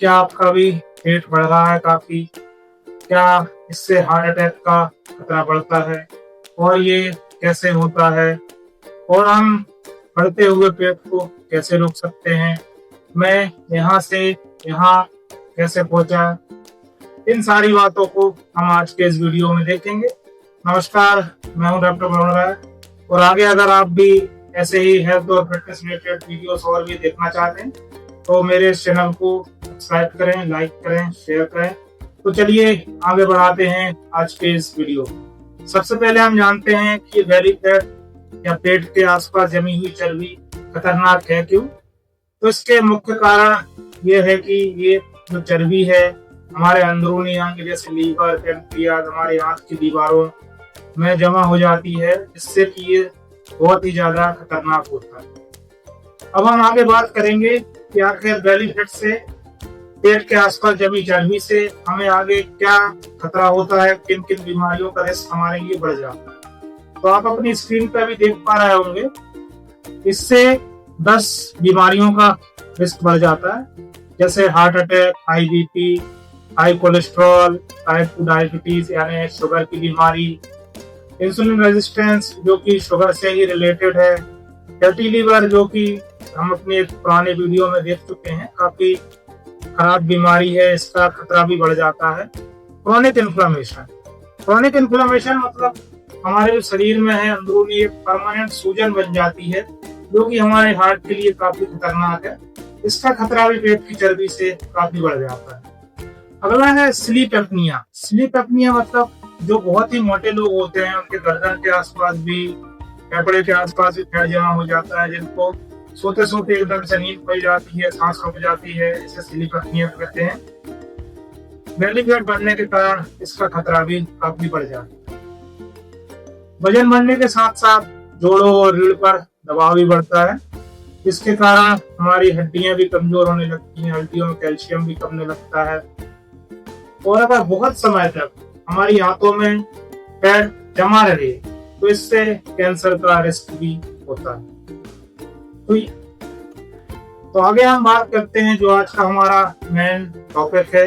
क्या आपका भी पेट बढ़ रहा है काफी? क्या इससे हार्ट अटैक का खतरा बढ़ता है? और ये कैसे होता है? और हम बढ़ते हुए पेट को कैसे रोक सकते हैं? मैं यहाँ से यहाँ कैसे पहुंचा? इन सारी बातों को हम आज के इस वीडियो में देखेंगे। नमस्कार, मैं हूं डॉक्टर वरुण राय। और आगे अगर आप भी ऐसे ही हेल्थ और फिटनेस रिलेटेड वीडियोस और भी देखना चाहते हैं तो मेरे इस चैनल को सब्सक्राइब करें, लाइक करें, शेयर करें। तो चलिए आगे बढ़ाते हैं आज के इस वीडियो। सबसे पहले हम जानते हैं कि बेली फैट या पेट के आसपास जमी हुई चर्बी खतरनाक है क्यों। तो इसके मुख्य कारण ये है कि ये जो चर्बी है हमारे अंदरूनी अंग जैसे लीवर, पैंक्रियाज, हमारे आंत की दीवारों में जमा हो जाती है, जिससे कि ये बहुत ही ज्यादा खतरनाक होता है। अब हम आगे बात करेंगे कि आखिर बेली फैट से, पेट के आसपास जमी चर्बी से हमें आगे क्या खतरा होता है, किन किन बीमारियों का रिस्क हमारे लिए बढ़ जाता है। तो आप अपनी स्क्रीन पर भी देख पा रहे होंगे, इससे 10 बीमारियों का रिस्क बढ़ जाता है, जैसे heart attack, high BP, high cholesterol, type 2 diabetes यानी शुगर की बीमारी, इंसुलिन रेजिस्टेंस जो कि शुगर से ही रिलेटेड है, फैटी लीवर जो कि हम अपने पुराने वीडियो में देख चुके हैं, काफी खराब बीमारी है, इसका खतरा भी बढ़ जाता है। क्रोनिक इन्फ्लेमेशन, क्रोनिक इन्फ्लेमेशन मतलब हमारे शरीर में है अंदरूनी एक परमानेंट सूजन बन जाती है, जो कि हमारे हार्ट के लिए काफी खतरनाक है। इसका खतरा भी पेट की चर्बी से काफी बढ़ जाता है। अगला है स्लीप एपनिया। स्लीप एपनिया मतलब जो बहुत ही मोटे लोग होते हैं, उनके गर्दन के आसपास भी, फेफड़े के आसपास भी फैट जमा हो जाता है, जिनको सोते सोते एकदम से नींद पड़ जाती है, सांस रुक जाती है, इसे स्लीप एपनिया कहते हैं। बेली फैट बढ़ने के कारण इसका खतरा भी काफी बढ़ जाता है। वजन बढ़ने के साथ साथ जोड़ों और रीढ़ पर दबाव भी बढ़ता है, इसके कारण हमारी हड्डियां भी कमजोर होने लगती हैं, हड्डियों में कैल्शियम भी कमने लगता है। और अगर बहुत समय तक हमारी आंतों में फैट जमा रहे तो इससे कैंसर का रिस्क भी होता है। तो आगे हम बात करते हैं जो आज का हमारा मेन टॉपिक है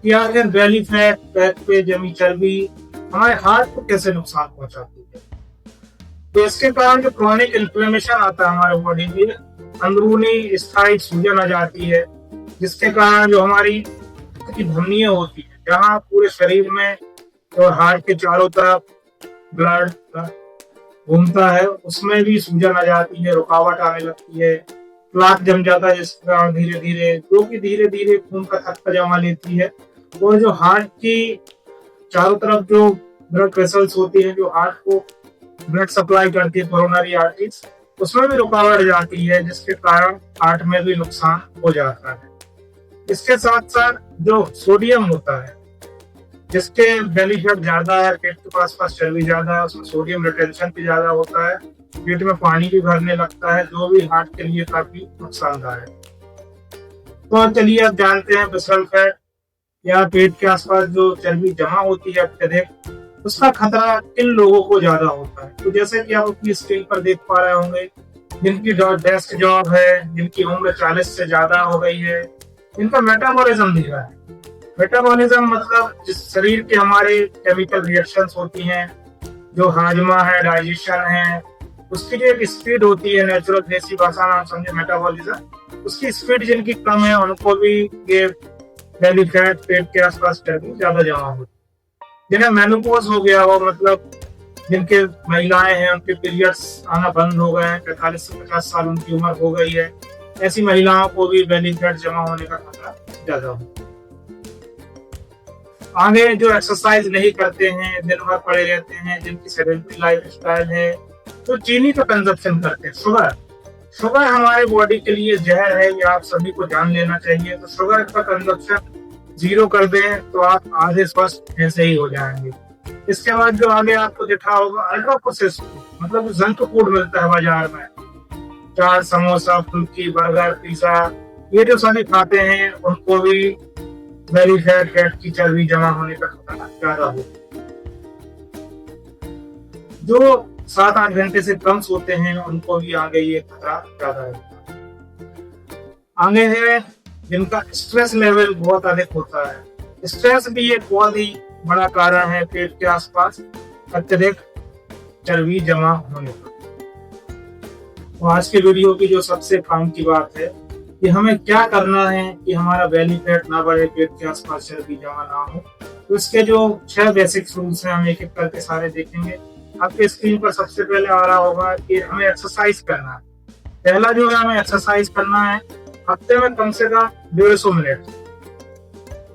कि आखिर बेली फैट, पेट पे जमी चर्बी हमारे हार्ट को कैसे नुकसान पहुंचाती है। तो इसके कारण जो क्रोनिक इन्फ्लेमेशन आता है हमारे बॉडी में, अंदरूनी स्थायी सूजन आ जाती है, जिसके कारण जो हमारी धमनियां होती है, जहाँ पूरे शरीर में और हार्ट के चारों तरफ ब्लड घूमता है, उसमें भी सूजन आ जाती है, रुकावट आने लगती है, प्लाक जम जाता है, जिसके कारण धीरे धीरे खून का थक्का जमा लेती है। और जो हार्ट की चारों तरफ जो ब्लड वेसल्स होती है, जो हार्ट को ब्लड सप्लाई करती है, कोरोनरी आर्टरीज, उसमें भी रुकावट जाती है, जिसके कारण हार्ट में भी नुकसान हो जाता है। इसके साथ साथ जो सोडियम होता है, जिसके बेली फैट ज्यादा है, पेट के आसपास चर्बी ज्यादा है, उसमें सोडियम रिटेंशन भी ज्यादा होता है, पेट में पानी भी भरने लगता है, जो भी हार्ट के लिए काफी नुकसानदायक है। तो चलिए अब जानते हैं विसरल फैट या पेट के आसपास जो चर्बी जमा होती है अत्यधिक, उसका खतरा किन लोगों को ज्यादा होता है। तो जैसे कि आप अपनी स्क्रीन पर देख पा रहे होंगे, जिनकी डेस्क जॉब है, जिनकी उम्र 40 से ज्यादा हो गई है, इनका मेटाबॉलिज्म दिख रहा है। मेटाबॉलिज्म मतलब जिस शरीर के हमारे केमिकल रिएक्शंस होती हैं, जो हाजमा है, डाइजेशन है, उसकी जो एक स्पीड होती है, नेचुरल देसी भाषा में हम समझे मेटाबॉलिज्म, उसकी स्पीड जिनकी कम है उनको भी ये बेली फैट, पेट के आसपास चर्बी ज्यादा जमा होती है। जिन्हें मेनोपॉज हो गया हो, मतलब जिनके महिलाएं हैं उनके पीरियड्स आना बंद हो गए हैं, 45 से 50 साल उनकी उम्र हो गई है, ऐसी महिलाओं को भी बेली फैट जमा होने का खतरा ज्यादा होता है। आगे जो एक्सरसाइज नहीं करते हैं, दिन भर पड़े रहते हैं, जिनकी सेडेंटरी लाइफ स्टाइल है, तो चीनी का कंजप्शन करते हैं, शुगर हमारे बॉडी के लिए जहर है, ये आप सभी को जान लेना चाहिए। तो शुगर का कंजप्शन 0 कर दें तो आप आधे स्वस्थ ऐसे ही हो जाएंगे। इसके बाद जो आगे आपको देखा होगा अल्ट्रा प्रोसेस्ड फूड, मतलब जंक फूड मिलता है बाजार में, चाट, समोसा, फुल्की, बर्गर, पिज्जा, ये जो सारे खाते हैं उनको भी बेली फैट, पेट की चर्बी जमा होने का खतरा ज्यादा हो। जो 7-8 घंटे से कम सोते हैं उनको भी आगे ये खतरा ज्यादा है। आगे है जिनका स्ट्रेस लेवल बहुत अधिक होता है। स्ट्रेस भी एक बहुत ही बड़ा कारण है पेट के आसपास अत्यधिक चर्बी जमा होने पर। तो आज के वीडियो की जो सबसे काम की बात है कि हमें क्या करना है कि हमारा बेली फैट ना बढ़े, पेट के आसपास चर्बी जमा ना हो। तो इसके जो 6 बेसिक रूल्स हैं हम एक एक करके सारे देखेंगे। आपके स्क्रीन पर सबसे पहले आ रहा होगा कि हमें एक्सरसाइज करना है। पहला जो है हमें एक्सरसाइज करना है हफ्ते में कम से कम 150 मिनट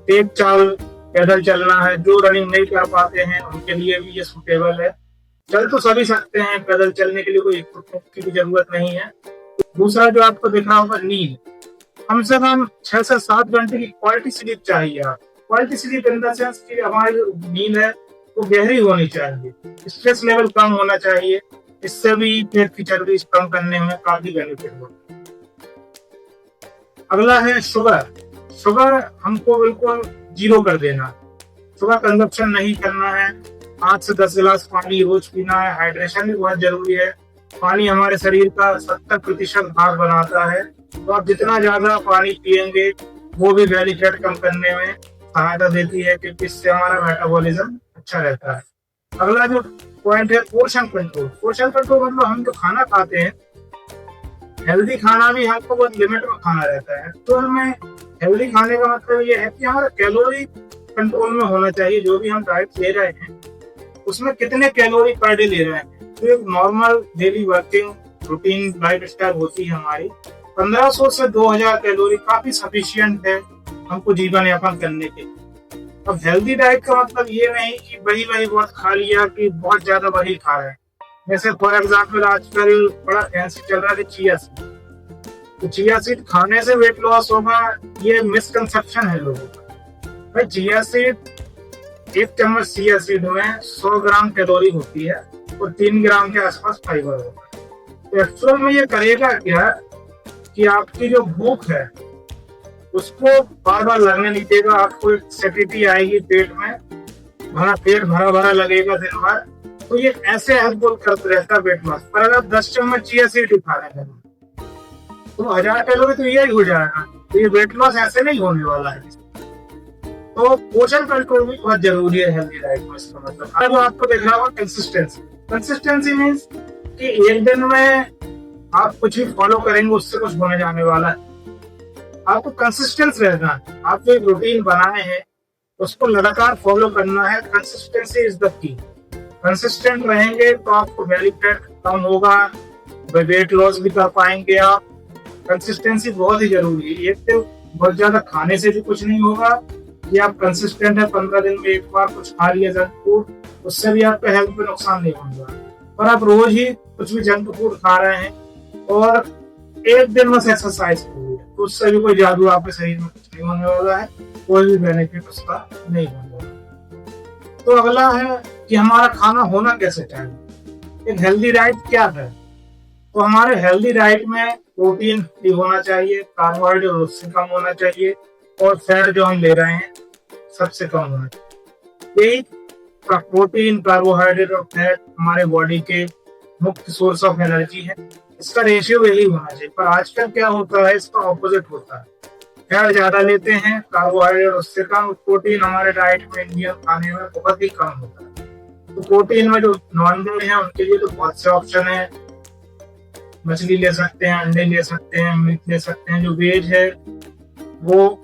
तेज चाल पैदल चलना है। जो रनिंग नहीं कर पाते हैं उनके लिए भी ये सूटेबल है। चल तो सभी सकते हैं, पैदल चलने के लिए कोई इक्विपमेंट की भी जरूरत नहीं है। दूसरा जो आपको दिख रहा होगा नींद, कम से कम 6 से 7 घंटे की क्वालिटी स्लीप चाहिए। आप quality sleep in the sense कि हमारी नींद है वो गहरी होनी चाहिए, स्ट्रेस लेवल कम होना चाहिए। इससे भी पेट की चर्बी कम करने में काफी बेनिफिट होता है। अगला है शुगर। शुगर हमको बिल्कुल 0 कर देना, शुगर कंजप्शन नहीं करना है। 8 से 10 गिलास पानी रोज पीना है। हाइड्रेशन भी बहुत जरूरी है। पानी हमारे शरीर का 70% भाग बनाता है, तो आप जितना ज्यादा पानी पिएंगे वो भी बेली फैट कम करने में सहायता देती है, क्योंकि इससे हमारा मेटाबॉलिज्म अच्छा रहता है। अगला जो पॉइंट है पोर्शन कंट्रोल। पोर्शन कंट्रोल मतलब हम जो खाना खाते हैं, हेल्दी खाना भी हमको बहुत लिमिट में खाना रहता है। तो हमें हेल्दी खाने का मतलब ये है कि हमारा कैलोरी कंट्रोल में होना चाहिए। जो भी हम डाइट ले रहे हैं उसमें कितने कैलोरी पर डे ले रहे हैं। तो एक normal daily working routine life style होती है हमारी, 1500 से 2000 कैलोरी काफी सफिशिएंट है हमको जीवन यापन करने के। अब हेल्दी डाइट का मतलब ये नहीं कि वही बहुत खा लिया, कि बहुत ज्यादा वही खा रहे हैं। जैसे फॉर एग्जाम्पल आजकल बड़ा फैंसी चल रहा है चिया सीड। तो चिया सीड खाने से वेट लॉस होगा, ये मिसकंसेप्शन है लोगों का। भाई चिया सीड, 1 चम्मच चिया सीड में 100 ग्राम कैलोरी होती है और 3 ग्राम के आसपास फाइबर होगा। तो एक्चुअल में ये करेगा क्या कि आपकी जो भूख है उसको बार बार लगने नहीं देगा। आपको एक सेटिटी आएगी पेट में, पेट भरा भरा लगेगा दिन भर। तो ये ऐसे हेल्पफुल करता रहता है वेट लॉस। पर अगर 10 चम्मच चिया सीड खा रहे हैं तो 1000 कैलोरी तो यही हो जाएगा। तो ये वेट लॉस ऐसे नहीं होने वाला है। तो पोषण कंट्रोल भी बहुत जरूरी है हेल्दी डाइट में। इसका मतलब अब आपको देखना होगा कंसिस्टेंसी। कंसिस्टेंसी मीन्स कि एक दिन में आप कुछ भी फॉलो करेंगे उससे कुछ होने जाने वाला है। आपको कंसिस्टेंस रहना है। आप जो रूटीन बनाए हैं उसको लगातार फॉलो करना है। Consistency is the key. Consistent रहेंगे तो आपको बेली फैट कम होगा, वेट लॉस भी कर पाएंगे आप। कंसिस्टेंसी बहुत ही जरूरी है। एक तो बहुत ज्यादा खाने से भी कुछ नहीं होगा कि आप कंसिस्टेंट है, 15 दिन में एक बार कुछ खा लिया जंक फूड, उससे भी आपका हेल्थ पे नुकसान नहीं होगा। पर आप रोज ही कुछ भी जंक फूड खा रहे हैं और एक दिन बस एक्सरसाइज करिए, तो उससे भी कोई जादू आपके शरीर में कुछ नहीं होने वाला है, कोई भी बेनिफिट उसका नहीं होने वाला। तो अगला है कि हमारा खाना होना कैसे चाहिए। एक हेल्दी डाइट क्या है? तो हमारे हेल्दी डाइट में प्रोटीन भी होना चाहिए, कार्बोहाइड्रेट उससे कम होना चाहिए, और फैट जो हम ले रहे हैं सबसे कम होना चाहिए। यही प्रोटीन, कार्बोहाइड्रेट और फैट हमारे बॉडी के मुख्य सोर्स ऑफ एनर्जी है। इसका रेशियो यही होना चाहिए। पर आजकल क्या होता है, इसका ऑपोजिट होता है। फैट ज्यादा लेते हैं, कार्बोहाइड्रेट उससे कम। प्रोटीन हमारे डाइट में, इंडियन खाने में बहुत ही कम होता है। तो प्रोटीन में जो नॉन वेज है उनके लिए तो बहुत से ऑप्शन है। मछली ले सकते हैं, अंडे ले सकते हैं, मीट ले सकते हैं। जो वेज है वो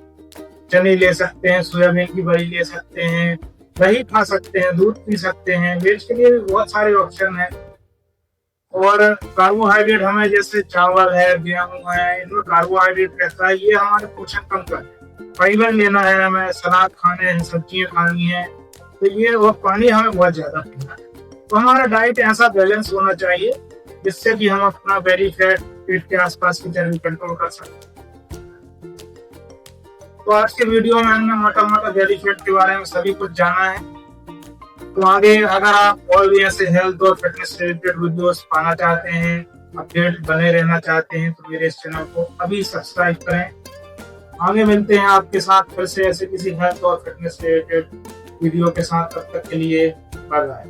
चने ले सकते हैं, सोयाबीन की बड़ी ले सकते हैं, दही खा सकते हैं, दूध पी सकते हैं। वेज के लिए भी बहुत सारे ऑप्शन है। और कार्बोहाइड्रेट हमें जैसे चावल है, गेहूं है, इनमें कार्बोहाइड्रेट रहता है, ये हमारे पोषण कम करते हैं। फाइबर लेना है हमें, सलाद खाने हैं, सब्जियां खानी है, तो ये और पानी हमें बहुत ज्यादा पीना है। तो हमारा डाइट ऐसा बैलेंस होना चाहिए जिससे कि हम अपना बेली फैट, पेट के आसपास की चर्बी कंट्रोल कर सकते। तो आज के वीडियो में हमने मोटा मोटा बेली फैट के बारे में सभी कुछ जाना है। तो आगे अगर आप और भी ऐसे हेल्थ और फिटनेस रिलेटेड वीडियोस पाना चाहते हैं, अपडेट बने रहना चाहते हैं, तो मेरे इस चैनल को अभी सब्सक्राइब करें। आगे मिलते हैं आपके साथ फिर से ऐसे किसी हेल्थ और फिटनेस रिलेटेड वीडियो के साथ। तब तक के लिए बाय बाय।